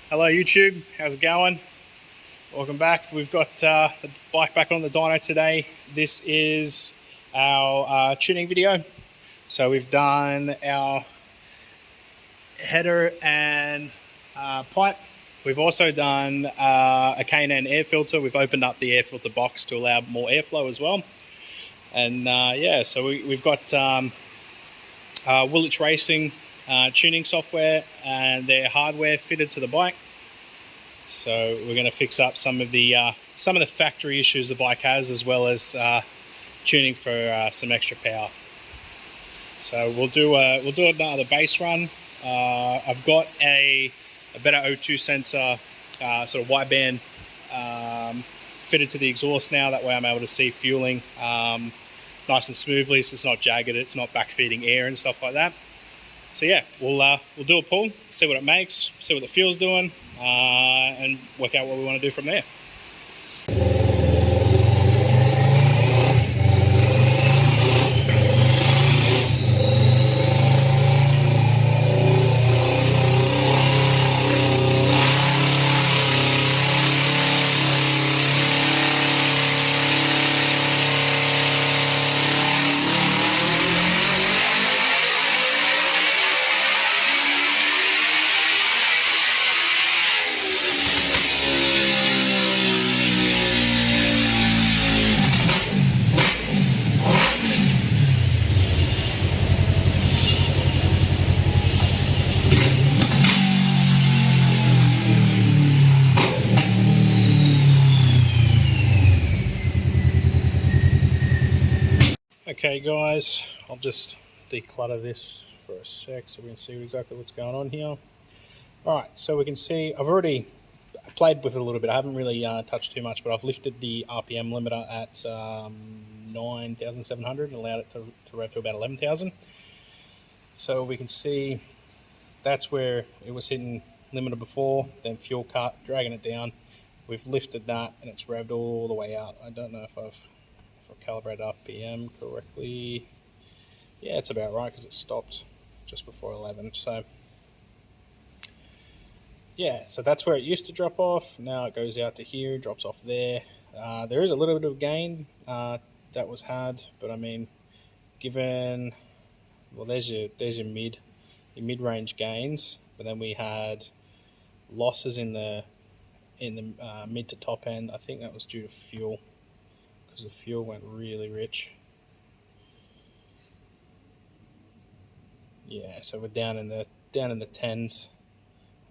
Hello YouTube, how's it going? Welcome back. We've got the bike back on the dyno today. This is our tuning video. So we've done our header and pipe. We've also done a K&N air filter. We've opened up the air filter box to allow more airflow as well. And yeah, so we've got Woolwich Racing tuning software and their hardware fitted to the bike. So we're going to fix up some of the factory issues the bike has, as well as tuning for some extra power. So we'll do another base run. I've got a better O2 sensor, sort of wideband, fitted to the exhaust now. That way I'm able to see fueling nice and smoothly, so it's not jagged, it's not backfeeding air and stuff like that. So yeah, we'll do a pull, see what it makes, see what the fuel's doing, and work out what we want to do from there. Okay guys, I'll just declutter this for a sec so we can see exactly what's going on here. Alright, so we can see I've already played with it a little bit. I haven't really touched too much, but I've lifted the RPM limiter at 9,700 and allowed it to rev to about 11,000. So we can see that's where it was hitting limiter before, then fuel cut, dragging it down. We've lifted that and it's revved all the way out. I don't know if I've calibrate RPM correctly. Yeah, it's about right because it stopped just before 11. So yeah, so that's where it used to drop off. Now it goes out to here, drops off there. There is a little bit of gain that was had, but I mean, given, well, there's your mid-range gains, but then we had losses in the mid to top end. I think that was due to fuel, because the fuel went really rich. Yeah, so we're down in the 10s,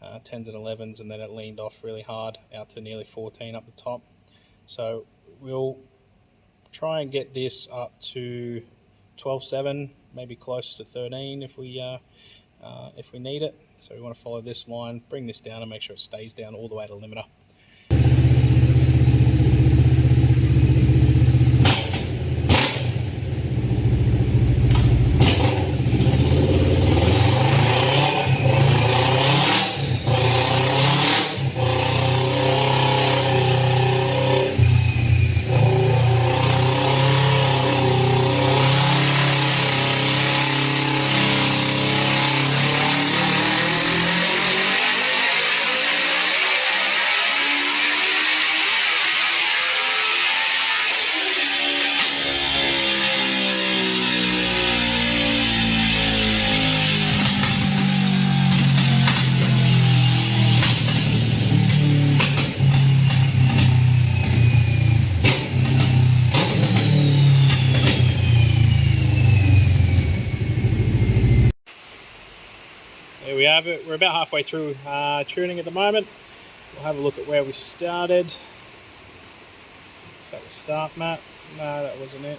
10s and 11s, and then it leaned off really hard out to nearly 14 up the top. So we'll try and get this up to 12.7, maybe close to 13 if we need it. So we want to follow this line, bring this down, and make sure it stays down all the way to limiter. There we have it. We're about halfway through tuning at the moment. We'll have a look at where we started. Is that the start map? No, that wasn't it.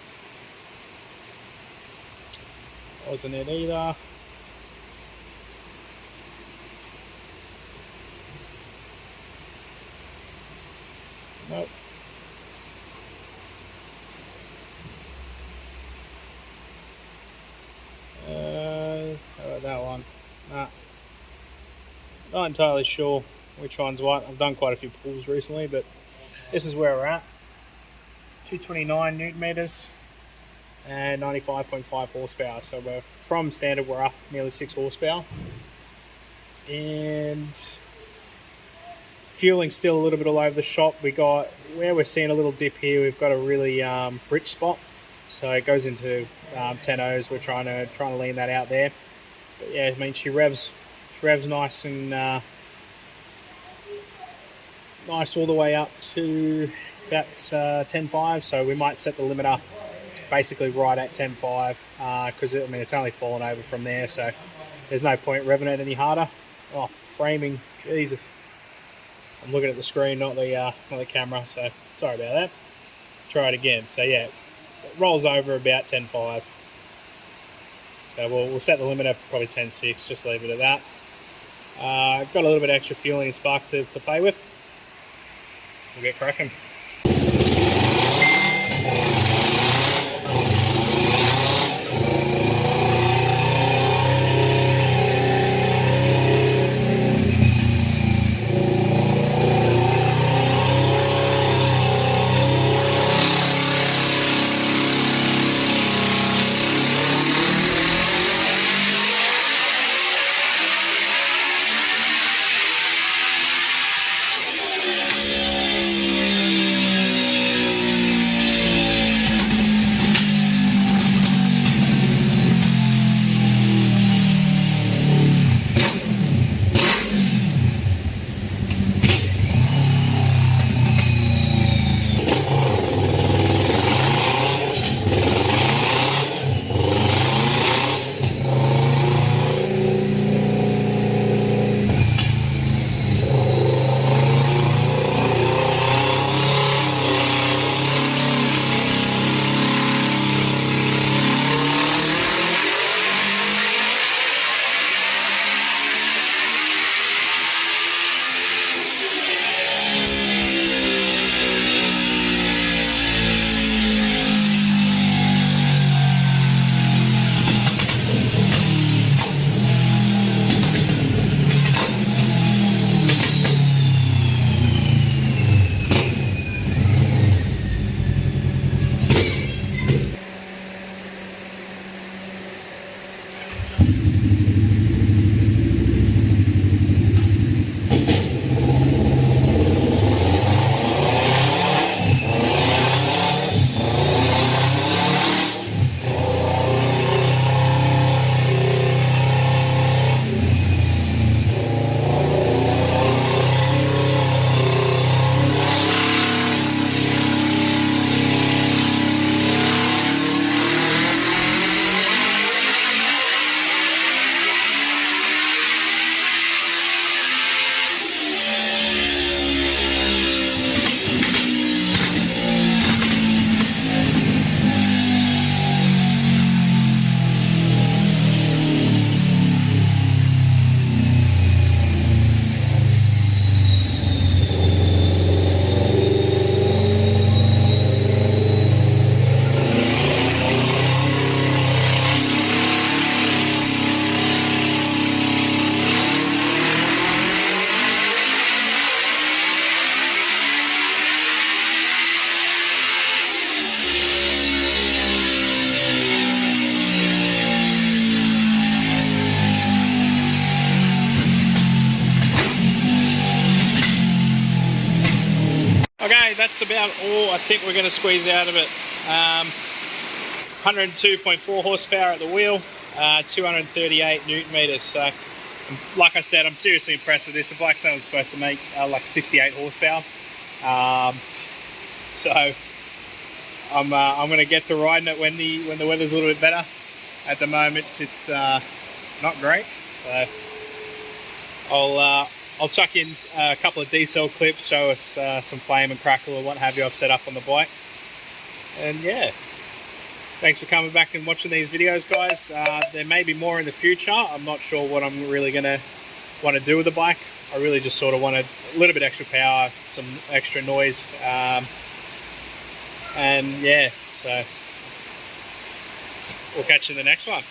Wasn't it either. Nope. How about that one? Nah. Not entirely sure which one's what. I've done quite a few pulls recently, but this is where we're at. 229 newton meters and 95.5 horsepower. So we're from standard, we're up nearly 6 horsepower. And Fueling's still a little bit all over the shop. We got where we're seeing a little dip here. We've got a really rich spot, so it goes into 10-0s. We're trying to lean that out there. But yeah, I mean she revs nice and nice all the way up to about 10.5. So we might set the limiter basically right at 10.5 because I mean it's only fallen over from there. So there's no point revving it any harder. Oh, framing, Jesus! I'm looking at the screen, not the camera. So sorry about that. Try it again. So yeah, it rolls over about 10.5. So we'll set the limiter probably 10.6. Just leave it at that. Got a little bit extra fueling and spark to play with. We'll get cracking. Okay, that's about all I think we're going to squeeze out of it. 102.4 horsepower at the wheel, 238 newton meters. So, like I said, I'm seriously impressed with this. The bike's only supposed to make like 68 horsepower. So I'm going to get to riding it when the weather's a little bit better. At the moment, it's not great. So I'll chuck in a couple of D-cell clips, show us some flame and crackle and what have you I've set up on the bike. And yeah, thanks for coming back and watching these videos, guys. There may be more in the future. I'm not sure what I'm really going to want to do with the bike. I really just sort of wanted a little bit extra power, some extra noise. And yeah, so we'll catch you in the next one.